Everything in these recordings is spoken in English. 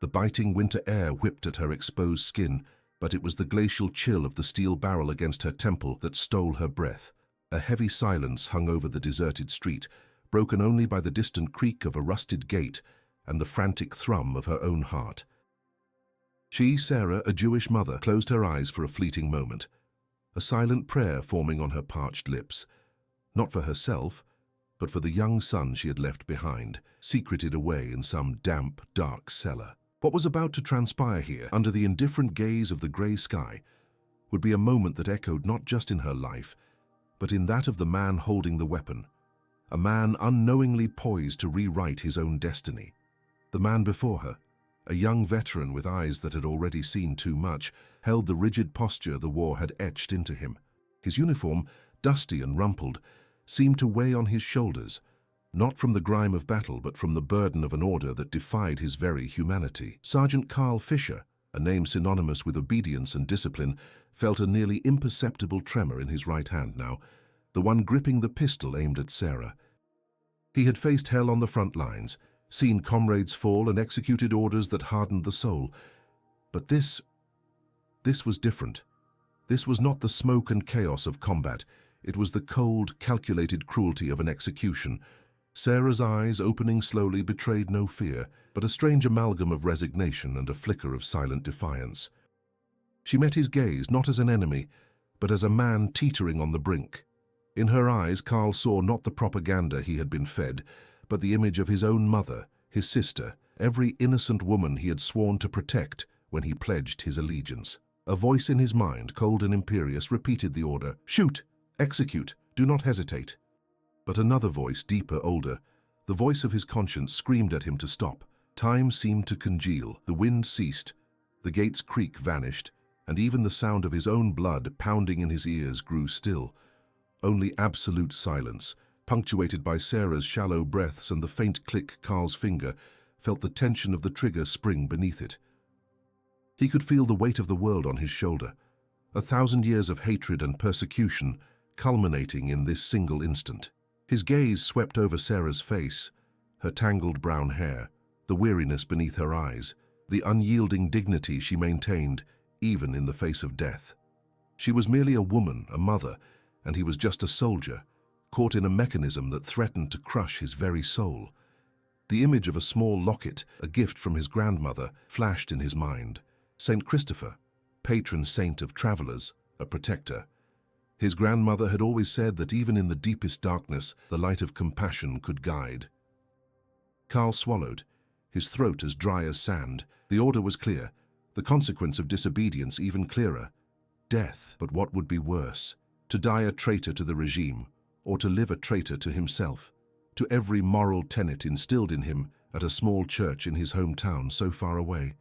The biting winter air whipped at her exposed skin, but it was the glacial chill of the steel barrel against her temple that stole her breath. A heavy silence hung over the deserted street, broken only by the distant creak of a rusted gate and the frantic thrum of her own heart. She, Sarah, a Jewish mother, closed her eyes for a fleeting moment, a silent prayer forming on her parched lips, not for herself, but for the young son she had left behind, secreted away in some damp, dark cellar. What was about to transpire here, under the indifferent gaze of the grey sky, would be a moment that echoed not just in her life, but in that of the man holding the weapon, a man unknowingly poised to rewrite his own destiny. The man before her, a young veteran with eyes that had already seen too much, held the rigid posture the war had etched into him. His uniform, dusty and rumpled, seemed to weigh on his shoulders, not from the grime of battle but from the burden of an order that defied his very humanity. Sergeant Carl Fisher, a name synonymous with obedience and discipline, felt a nearly imperceptible tremor in his right hand now, the one gripping the pistol aimed at Sarah. He had faced hell on the front lines, seen comrades fall and executed orders that hardened the soul. But this was different. This was not the smoke and chaos of combat. It was the cold, calculated cruelty of an execution. Sarah's eyes, opening slowly, betrayed no fear, but a strange amalgam of resignation and a flicker of silent defiance. She met his gaze not as an enemy, but as a man teetering on the brink. In her eyes, Carl saw not the propaganda he had been fed, but the image of his own mother, his sister, every innocent woman he had sworn to protect when he pledged his allegiance. A voice in his mind, cold and imperious, repeated the order, "Shoot! Execute! Do not hesitate!" But another voice, deeper, older, the voice of his conscience, screamed at him to stop. Time seemed to congeal, the wind ceased, the gate's creak vanished, and even the sound of his own blood pounding in his ears grew still. Only absolute silence, punctuated by Sarah's shallow breaths and the faint click Carl's finger, felt the tension of the trigger spring beneath it. He could feel the weight of the world on his shoulder, 1,000 years of hatred and persecution culminating in this single instant. His gaze swept over Sarah's face, her tangled brown hair, the weariness beneath her eyes, the unyielding dignity she maintained even in the face of death. She was merely a woman, a mother, and he was just a soldier, caught in a mechanism that threatened to crush his very soul. The image of a small locket, a gift from his grandmother, flashed in his mind. Saint Christopher, patron saint of travelers, a protector. His grandmother had always said that even in the deepest darkness, the light of compassion could guide. Carl swallowed, his throat as dry as sand. The order was clear, the consequence of disobedience even clearer. Death, but what would be worse? To die a traitor to the regime, or to live a traitor to himself, to every moral tenet instilled in him at a small church in his hometown so far away.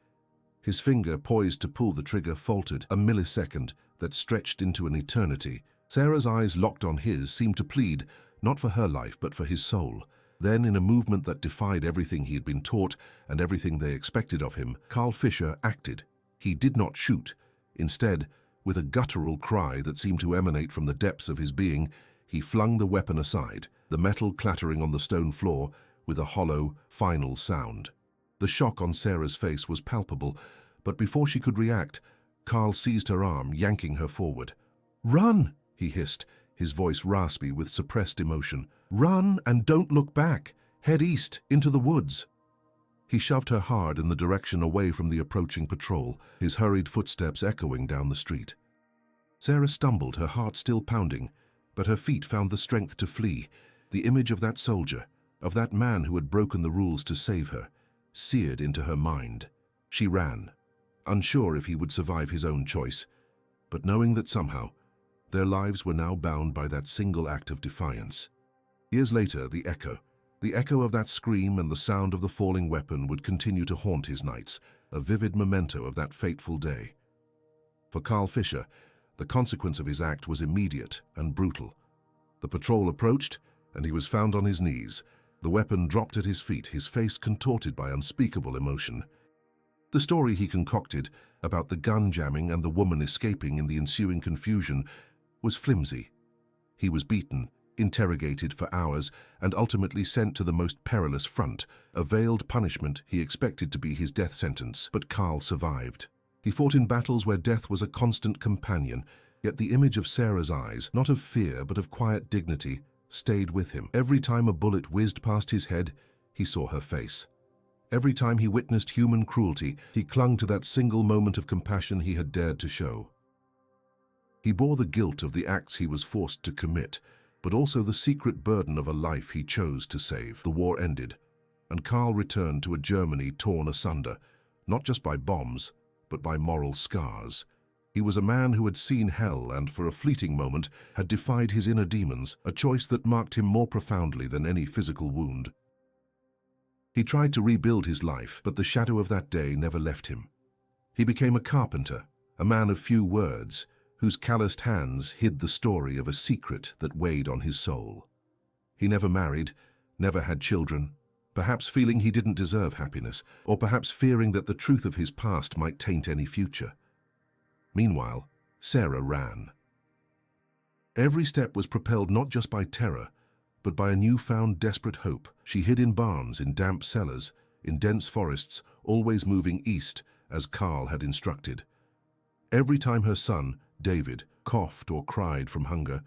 His finger, poised to pull the trigger, faltered, a millisecond that stretched into an eternity. Sarah's eyes, locked on his, seemed to plead, not for her life, but for his soul. Then, in a movement that defied everything he had been taught and everything they expected of him, Carl Fisher acted. He did not shoot. Instead, with a guttural cry that seemed to emanate from the depths of his being, he flung the weapon aside, the metal clattering on the stone floor with a hollow, final sound. The shock on Sarah's face was palpable, but before she could react, Carl seized her arm, yanking her forward. "Run!" he hissed, his voice raspy with suppressed emotion. "Run and don't look back. Head east, into the woods." He shoved her hard in the direction away from the approaching patrol, his hurried footsteps echoing down the street. Sarah stumbled, her heart still pounding, but her feet found the strength to flee. The image of that soldier, of that man who had broken the rules to save her, seared into her mind. She ran, unsure if he would survive his own choice, but knowing that somehow their lives were now bound by that single act of defiance. Years later, the echo of that scream and the sound of the falling weapon would continue to haunt his nights, a vivid memento of that fateful day. For Carl Fisher, the consequence of his act was immediate and brutal. The patrol approached, and he was found on his knees, the weapon dropped at his feet, his face contorted by unspeakable emotion. The story he concocted about the gun jamming and the woman escaping in the ensuing confusion was flimsy. He was beaten, interrogated for hours, and ultimately sent to the most perilous front, a veiled punishment he expected to be his death sentence. But Carl survived. He fought in battles where death was a constant companion, yet the image of Sarah's eyes, not of fear but of quiet dignity, stayed with him. Every time a bullet whizzed past his head, he saw her face. Every time he witnessed human cruelty, he clung to that single moment of compassion he had dared to show. He bore the guilt of the acts he was forced to commit, but also the secret burden of a life he chose to save. The war ended, and Carl returned to a Germany torn asunder, not just by bombs, but by moral scars. He was a man who had seen hell and, for a fleeting moment, had defied his inner demons, a choice that marked him more profoundly than any physical wound. He tried to rebuild his life, but the shadow of that day never left him. He became a carpenter, a man of few words, whose calloused hands hid the story of a secret that weighed on his soul. He never married, never had children, perhaps feeling he didn't deserve happiness, or perhaps fearing that the truth of his past might taint any future. Meanwhile, Sarah ran. Every step was propelled not just by terror, but by a newfound desperate hope. She hid in barns, in damp cellars, in dense forests, always moving east, as Carl had instructed. Every time her son, David, coughed or cried from hunger,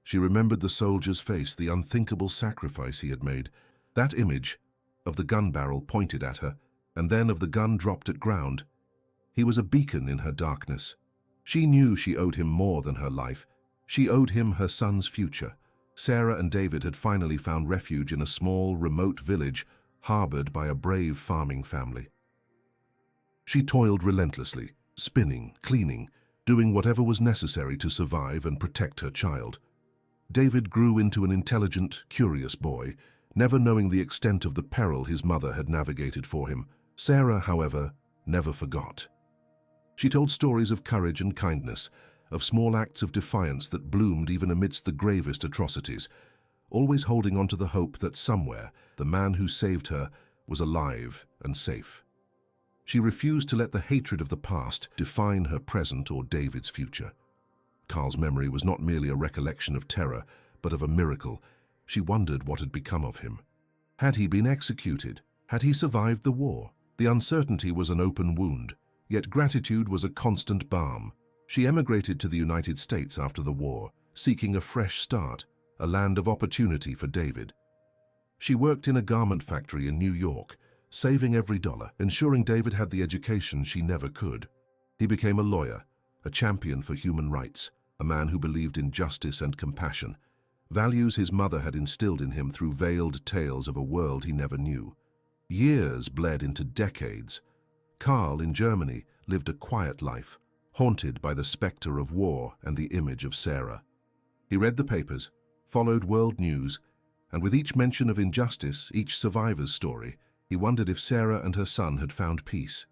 she remembered the soldier's face, the unthinkable sacrifice he had made. That image, of the gun barrel pointed at her, and then of the gun dropped at ground. He was a beacon in her darkness. She knew she owed him more than her life. She owed him her son's future. Sarah and David had finally found refuge in a small, remote village harbored by a brave farming family. She toiled relentlessly, spinning, cleaning, doing whatever was necessary to survive and protect her child. David grew into an intelligent, curious boy, never knowing the extent of the peril his mother had navigated for him. Sarah, however, never forgot. She told stories of courage and kindness, of small acts of defiance that bloomed even amidst the gravest atrocities, always holding on to the hope that somewhere the man who saved her was alive and safe. She refused to let the hatred of the past define her present or David's future. Carl's memory was not merely a recollection of terror, but of a miracle. She wondered what had become of him. Had he been executed? Had he survived the war? The uncertainty was an open wound, yet gratitude was a constant balm. She emigrated to the United States after the war, seeking a fresh start, a land of opportunity for David. She worked in a garment factory in New York, saving every dollar, ensuring David had the education she never could. He became a lawyer, a champion for human rights, a man who believed in justice and compassion, values his mother had instilled in him through veiled tales of a world he never knew. Years bled into decades. Carl, in Germany, lived a quiet life, haunted by the specter of war and the image of Sarah. He read the papers, followed world news, and with each mention of injustice, each survivor's story, he wondered if Sarah and her son had found peace.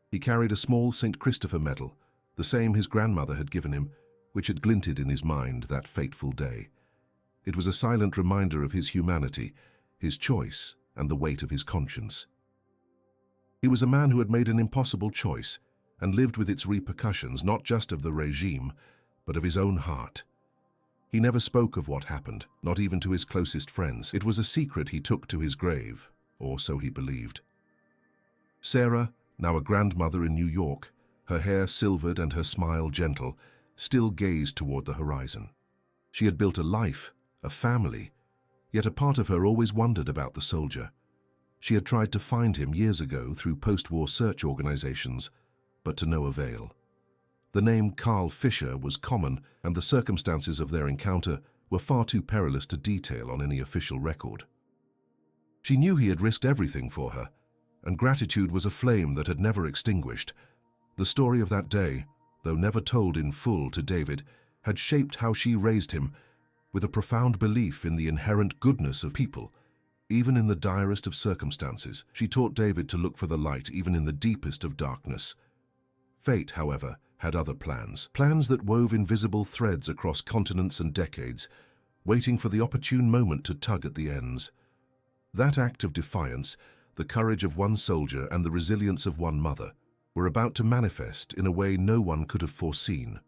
He carried a small St. Christopher medal, the same his grandmother had given him, which had glinted in his mind that fateful day. It was a silent reminder of his humanity, his choice, and the weight of his conscience. He was a man who had made an impossible choice and lived with its repercussions, not just of the regime, but of his own heart. He never spoke of what happened, not even to his closest friends. It was a secret he took to his grave, or so he believed. Sarah, now a grandmother in New York, her hair silvered and her smile gentle, still gazed toward the horizon. She had built a life, a family, yet a part of her always wondered about the soldier. She had tried to find him years ago through post-war search organizations, but to no avail. The name Carl Fischer was common, and the circumstances of their encounter were far too perilous to detail on any official record. She knew he had risked everything for her, and gratitude was a flame that had never extinguished. The story of that day, though never told in full to David, had shaped how she raised him, with a profound belief in the inherent goodness of people. Even in the direst of circumstances, she taught David to look for the light even in the deepest of darkness. Fate, however, had other plans, plans that wove invisible threads across continents and decades, waiting for the opportune moment to tug at the ends. That act of defiance, the courage of one soldier and the resilience of one mother, were about to manifest in a way no one could have foreseen.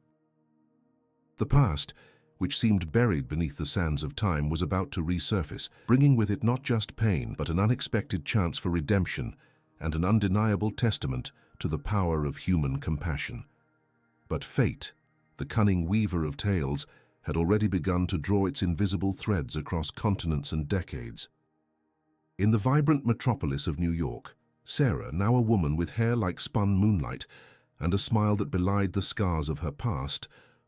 The past, which seemed buried beneath the sands of time, was about to resurface, bringing with it not just pain, but an unexpected chance for redemption and an undeniable testament to the power of human compassion. But fate, the cunning weaver of tales, had already begun to draw its invisible threads across continents and decades. In the vibrant metropolis of New York, Sarah, now a woman with hair like spun moonlight and a smile that belied the scars of her past,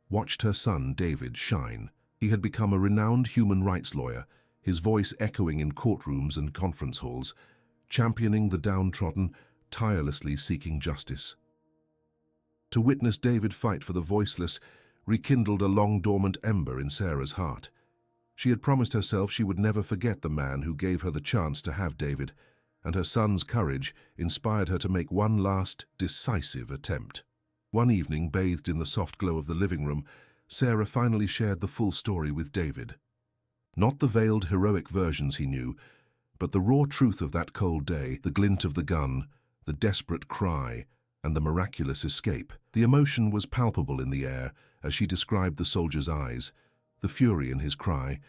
watched her son David shine. He had become a renowned human rights lawyer, his voice echoing in courtrooms and conference halls, championing the downtrodden, tirelessly seeking justice. To witness David fight for the voiceless rekindled a long-dormant ember in Sarah's heart. She had promised herself she would never forget the man who gave her the chance to have David, and her son's courage inspired her to make one last, decisive attempt. One evening, bathed in the soft glow of the living room, Sarah finally shared the full story with David. Not the veiled, heroic versions he knew, but the raw truth of that cold day, the glint of the gun, the desperate cry, and the miraculous escape. The emotion was palpable in the air as she described the soldier's eyes, the fury in his cry,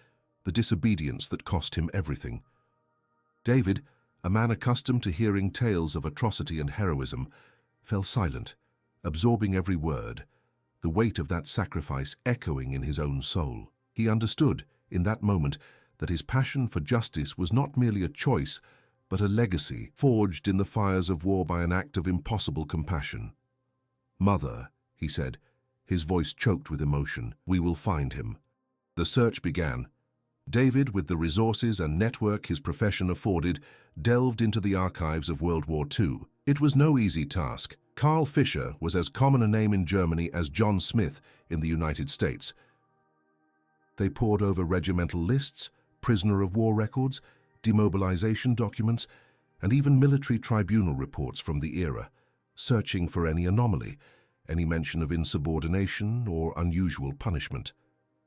the disobedience that cost him everything. David, a man accustomed to hearing tales of atrocity and heroism, fell silent, absorbing every word, the weight of that sacrifice echoing in his own soul. He understood, in that moment, that his passion for justice was not merely a choice, but a legacy forged in the fires of war by an act of impossible compassion. "Mother," he said, his voice choked with emotion, "we will find him." The search began. David, with the resources and network his profession afforded, delved into the archives of World War II. It was no easy task. Carl Fischer was as common a name in Germany as John Smith in the United States. They pored over regimental lists, prisoner of war records, demobilization documents, and even military tribunal reports from the era, searching for any anomaly, any mention of insubordination or unusual punishment.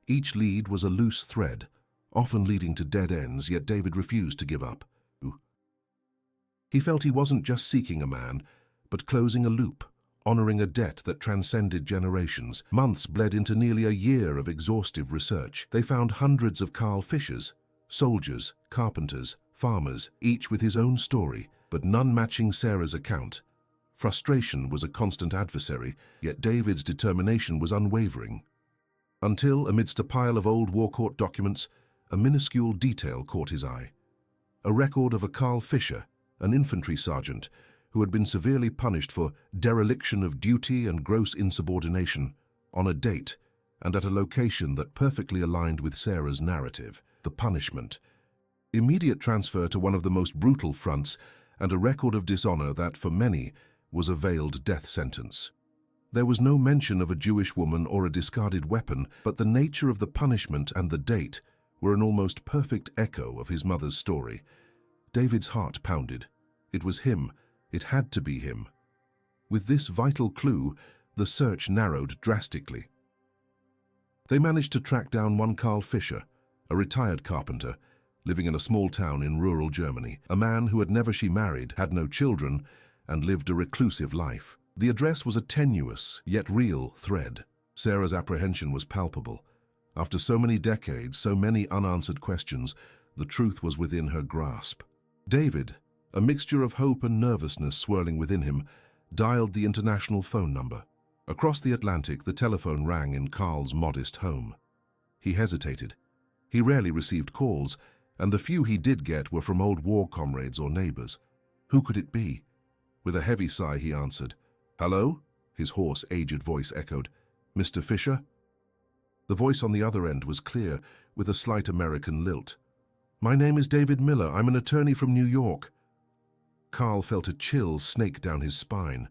Each lead was a loose thread, often leading to dead ends, yet David refused to give up. He felt he wasn't just seeking a man, but closing a loop, honoring a debt that transcended generations. Months bled into nearly a year of exhaustive research. They found hundreds of Carl Fischers, soldiers, carpenters, farmers, each with his own story, but none matching Sarah's account. Frustration was a constant adversary, yet David's determination was unwavering. Until, amidst a pile of old war court documents, a minuscule detail caught his eye. A record of a Carl Fischer, an infantry sergeant, who had been severely punished for dereliction of duty and gross insubordination, on a date and at a location that perfectly aligned with Sarah's narrative. The punishment. Immediate transfer to one of the most brutal fronts, and a record of dishonor that, for many, was a veiled death sentence. There was no mention of a Jewish woman or a discarded weapon, but the nature of the punishment and the date were an almost perfect echo of his mother's story. David's heart pounded. It was him. It had to be him. With this vital clue, the search narrowed drastically. They managed to track down one Carl Fischer, a retired carpenter, living in a small town in rural Germany, a man who had never married, had no children, and lived a reclusive life. The address was a tenuous, yet real, thread. Sarah's apprehension was palpable. After so many decades, so many unanswered questions, the truth was within her grasp. David, a mixture of hope and nervousness swirling within him, dialed the international phone number. Across the Atlantic, the telephone rang in Carl's modest home. He hesitated. He rarely received calls, and the few he did get were from old war comrades or neighbors. Who could it be? With a heavy sigh, he answered. "Hello?" His hoarse, aged voice echoed. "Mr. Fischer?" The voice on the other end was clear, with a slight American lilt. "My name is David Miller. I'm an attorney from New York." Carl felt a chill snake down his spine.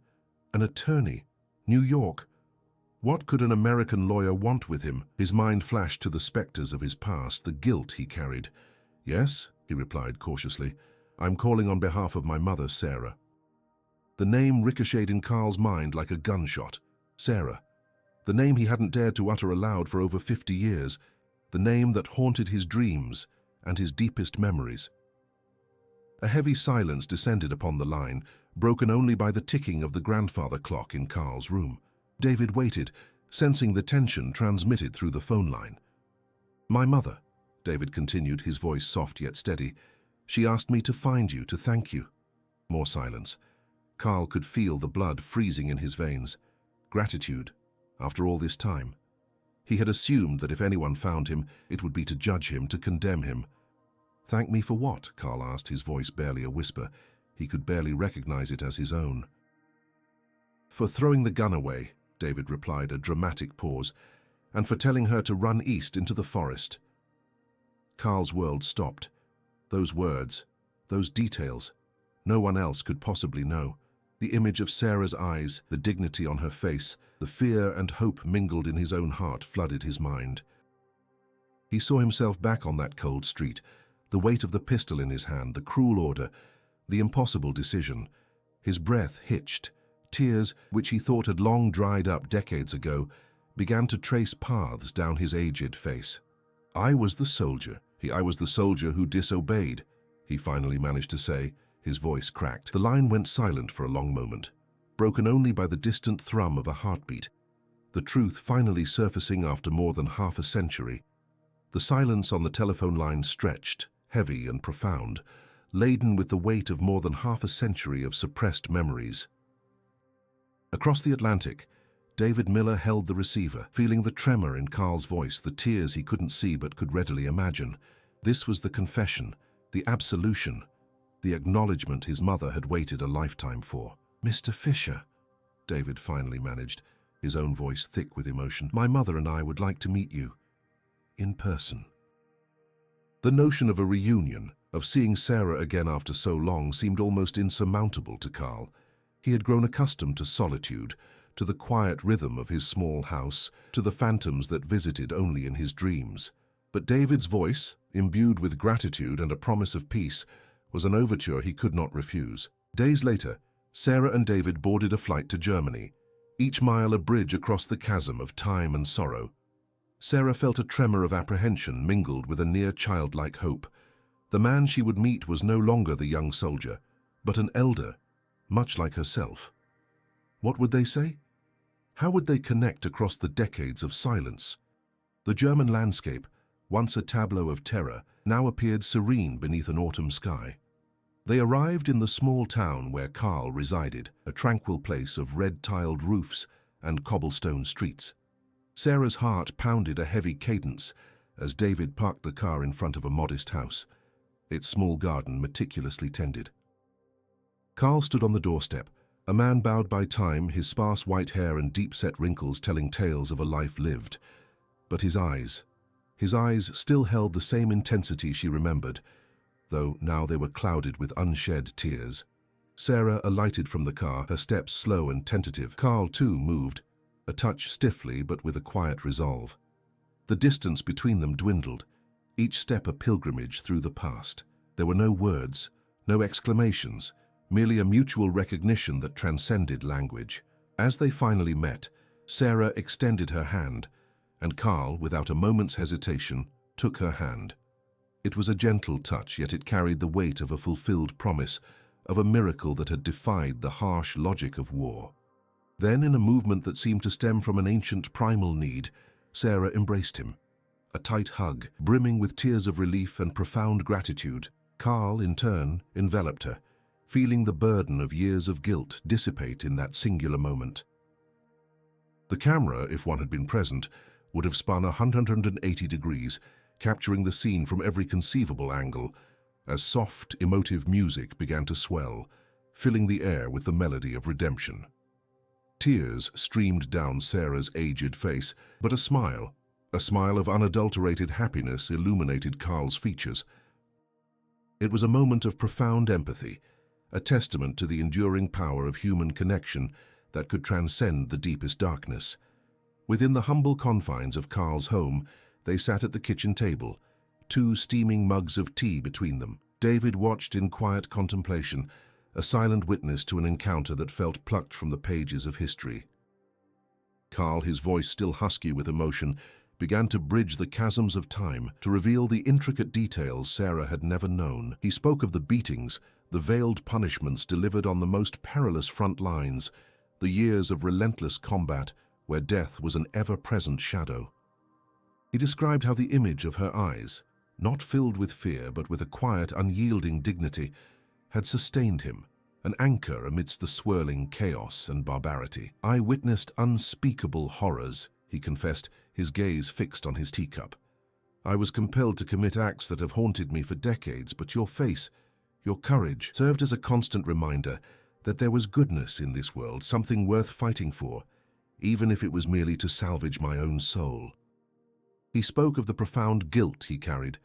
An attorney? New York? What could an American lawyer want with him? His mind flashed to the specters of his past, the guilt he carried. "Yes," he replied cautiously. "I'm calling on behalf of my mother, Sarah." The name ricocheted in Carl's mind like a gunshot. Sarah. The name he hadn't dared to utter aloud for over 50 years. The name that haunted his dreams and his deepest memories. A heavy silence descended upon the line, broken only by the ticking of the grandfather clock in Carl's room. David waited, sensing the tension transmitted through the phone line. My mother, David continued, his voice soft yet steady. She asked me to find you, to thank you. More silence. Carl could feel the blood freezing in his veins. Gratitude, after all this time. He had assumed that if anyone found him, it would be to judge him, to condemn him. Thank me for what? Carl asked, his voice barely a whisper. He could barely recognize it as his own. For throwing the gun away, David replied, a dramatic pause, and for telling her to run east into the forest. Carl's world stopped. Those words, those details, no one else could possibly know. The image of Sarah's eyes, the dignity on her face, the fear and hope mingled in his own heart flooded his mind. He saw himself back on that cold street, the weight of the pistol in his hand, the cruel order, the impossible decision. His breath hitched. Tears, which he thought had long dried up decades ago, began to trace paths down his aged face. I was the soldier who disobeyed, he finally managed to say, his voice cracked. The line went silent for a long moment, broken only by the distant thrum of a heartbeat, the truth finally surfacing after more than half a century. The silence on the telephone line stretched, heavy and profound, laden with the weight of more than half a century of suppressed memories. Across the Atlantic, David Miller held the receiver, feeling the tremor in Carl's voice, the tears he couldn't see but could readily imagine. This was the confession, the absolution, the acknowledgement his mother had waited a lifetime for. Mr. Fisher, David finally managed, his own voice thick with emotion. My mother and I would like to meet you, in person. The notion of a reunion, of seeing Sarah again after so long, seemed almost insurmountable to Carl. He had grown accustomed to solitude, to the quiet rhythm of his small house, to the phantoms that visited only in his dreams. But David's voice, imbued with gratitude and a promise of peace, was an overture he could not refuse. Days later, Sarah and David boarded a flight to Germany, each mile a bridge across the chasm of time and sorrow. Sarah felt a tremor of apprehension mingled with a near childlike hope. The man she would meet was no longer the young soldier, but an elder, much like herself. What would they say? How would they connect across the decades of silence? The German landscape, once a tableau of terror, now appeared serene beneath an autumn sky. They arrived in the small town where Carl resided, a tranquil place of red-tiled roofs and cobblestone streets. Sarah's heart pounded a heavy cadence as David parked the car in front of a modest house, its small garden meticulously tended. Carl stood on the doorstep, a man bowed by time, his sparse white hair and deep-set wrinkles telling tales of a life lived. But his eyes still held the same intensity she remembered, though now they were clouded with unshed tears. Sarah alighted from the car, her steps slow and tentative. Carl, too, moved, a touch stiffly but with a quiet resolve. The distance between them dwindled, each step a pilgrimage through the past. There were no words, no exclamations, merely a mutual recognition that transcended language. As they finally met, Sarah extended her hand, and Carl, without a moment's hesitation, took her hand. It was a gentle touch, yet it carried the weight of a fulfilled promise, of a miracle that had defied the harsh logic of war. Then, in a movement that seemed to stem from an ancient primal need, Sarah embraced him. A tight hug, brimming with tears of relief and profound gratitude. Carl, in turn, enveloped her, feeling the burden of years of guilt dissipate in that singular moment. The camera, if one had been present, would have spun 180 degrees, capturing the scene from every conceivable angle, as soft, emotive music began to swell, filling the air with the melody of redemption. Tears streamed down Sarah's aged face, but a smile of unadulterated happiness illuminated Carl's features. It was a moment of profound empathy, a testament to the enduring power of human connection that could transcend the deepest darkness. Within the humble confines of Carl's home, they sat at the kitchen table, 2 steaming mugs of tea between them. David watched in quiet contemplation, a silent witness to an encounter that felt plucked from the pages of history. Carl, his voice still husky with emotion, began to bridge the chasms of time, to reveal the intricate details Sarah had never known. He spoke of the beatings, the veiled punishments delivered on the most perilous front lines, the years of relentless combat where death was an ever-present shadow. He described how the image of her eyes, not filled with fear but with a quiet, unyielding dignity, had sustained him, an anchor amidst the swirling chaos and barbarity. "I witnessed unspeakable horrors," he confessed, his gaze fixed on his teacup. "I was compelled to commit acts that have haunted me for decades, but your face, your courage, served as a constant reminder that there was goodness in this world, something worth fighting for, even if it was merely to salvage my own soul." He spoke of the profound guilt he carried,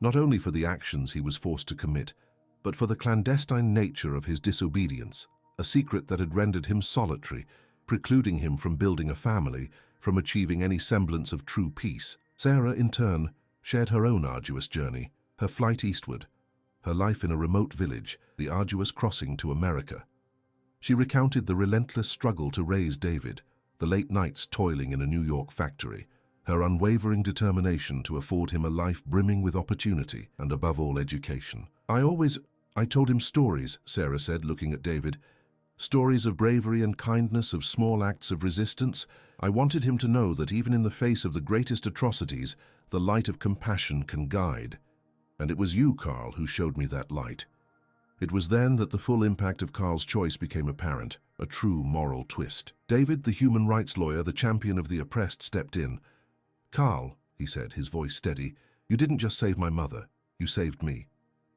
not only for the actions he was forced to commit, but for the clandestine nature of his disobedience, a secret that had rendered him solitary, precluding him from building a family, from achieving any semblance of true peace. Sarah, in turn, shared her own arduous journey, her flight eastward, her life in a remote village, the arduous crossing to America. She recounted the relentless struggle to raise David, the late nights toiling in a New York factory, her unwavering determination to afford him a life brimming with opportunity and, above all, education. I told him stories," Sarah said, looking at David. "Stories of bravery and kindness, of small acts of resistance. I wanted him to know that even in the face of the greatest atrocities, the light of compassion can guide. And it was you, Carl, who showed me that light." It was then that the full impact of Carl's choice became apparent, a true moral twist. David, the human rights lawyer, the champion of the oppressed, stepped in. "Carl," he said, his voice steady, "you didn't just save my mother, you saved me.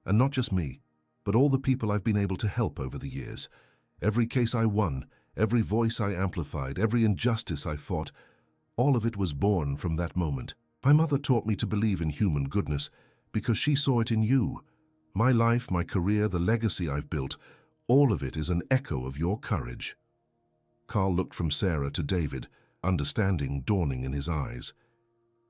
And not just me, but all the people I've been able to help over the years. Every case I won, every voice I amplified, every injustice I fought, all of it was born from that moment. My mother taught me to believe in human goodness because she saw it in you. My life, my career, the legacy I've built, all of it is an echo of your courage." Carl looked from Sarah to David, understanding dawning in his eyes.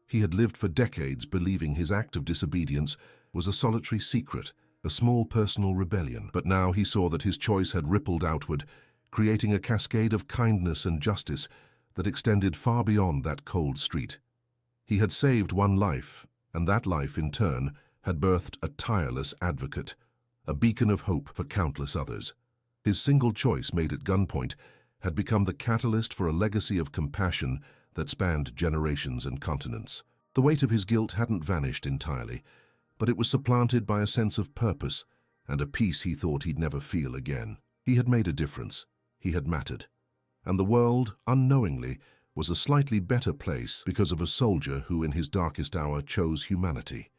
He had lived for decades believing his act of disobedience was a solitary secret, a small personal rebellion, but now he saw that his choice had rippled outward, creating a cascade of kindness and justice that extended far beyond that cold street. He had saved one life, and that life, in turn, had birthed a tireless advocate, a beacon of hope for countless others. His single choice, made at gunpoint, had become the catalyst for a legacy of compassion that spanned generations and continents. The weight of his guilt hadn't vanished entirely, but it was supplanted by a sense of purpose and a peace he thought he'd never feel again. He had made a difference. He had mattered. And the world, unknowingly, was a slightly better place because of a soldier who, in his darkest hour, chose humanity.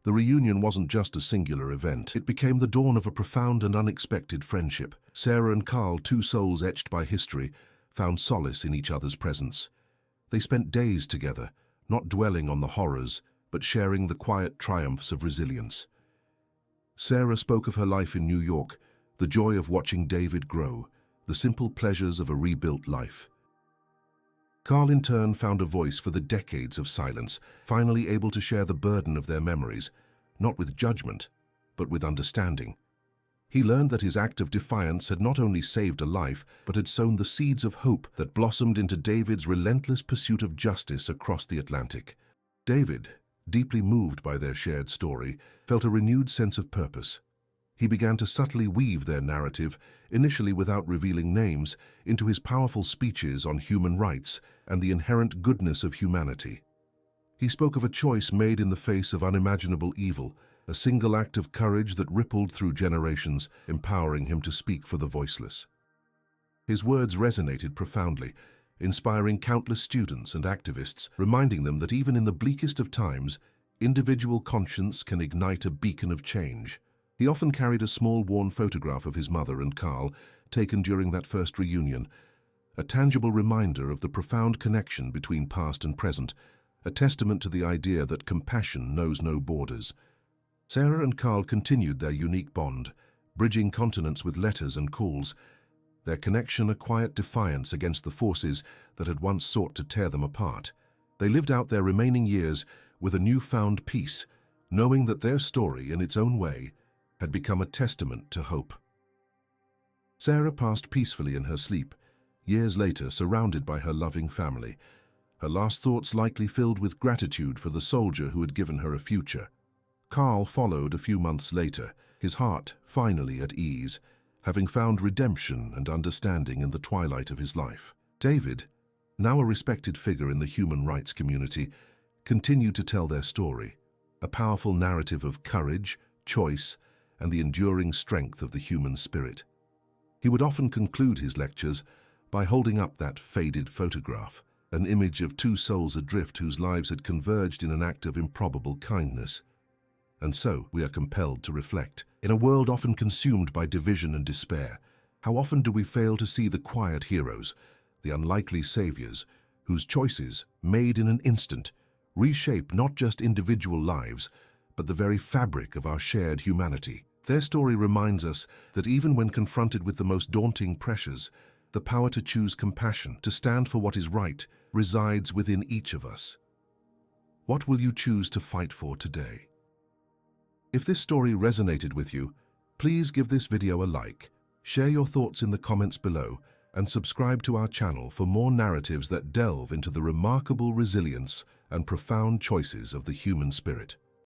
The reunion wasn't just a singular event. It became the dawn of a profound and unexpected friendship. Sarah and Carl, two souls etched by history, found solace in each other's presence. They spent days together, not dwelling on the horrors, but sharing the quiet triumphs of resilience. Sarah spoke of her life in New York, the joy of watching David grow, the simple pleasures of a rebuilt life. Carl, in turn, found a voice for the decades of silence, finally able to share the burden of their memories, not with judgment, but with understanding. He learned that his act of defiance had not only saved a life, but had sown the seeds of hope that blossomed into David's relentless pursuit of justice across the Atlantic. David, deeply moved by their shared story, felt a renewed sense of purpose. He began to subtly weave their narrative, initially without revealing names, into his powerful speeches on human rights and the inherent goodness of humanity. He spoke of a choice made in the face of unimaginable evil, a single act of courage that rippled through generations, empowering him to speak for the voiceless. His words resonated profoundly, inspiring countless students and activists, reminding them that even in the bleakest of times, individual conscience can ignite a beacon of change. He often carried a small worn photograph of his mother and Carl, taken during that first reunion, a tangible reminder of the profound connection between past and present, a testament to the idea that compassion knows no borders. Sarah and Carl continued their unique bond, bridging continents with letters and calls, their connection a quiet defiance against the forces that had once sought to tear them apart. They lived out their remaining years with a newfound peace, knowing that their story, in its own way, had become a testament to hope. Sarah passed peacefully in her sleep, years later surrounded by her loving family, her last thoughts likely filled with gratitude for the soldier who had given her a future. Carl followed a few months later, his heart finally at ease, having found redemption and understanding in the twilight of his life. David, now a respected figure in the human rights community, continue to tell their story, a powerful narrative of courage, choice, and the enduring strength of the human spirit. He would often conclude his lectures by holding up that faded photograph, an image of two souls adrift whose lives had converged in an act of improbable kindness. And so we are compelled to reflect. In a world often consumed by division and despair, how often do we fail to see the quiet heroes, the unlikely saviors, whose choices, made in an instant, reshape not just individual lives, but the very fabric of our shared humanity. Their story reminds us that even when confronted with the most daunting pressures, the power to choose compassion, to stand for what is right, resides within each of us. What will you choose to fight for today? If this story resonated with you, please give this video a like, share your thoughts in the comments below, and subscribe to our channel for more narratives that delve into the remarkable resilience and profound choices of the human spirit.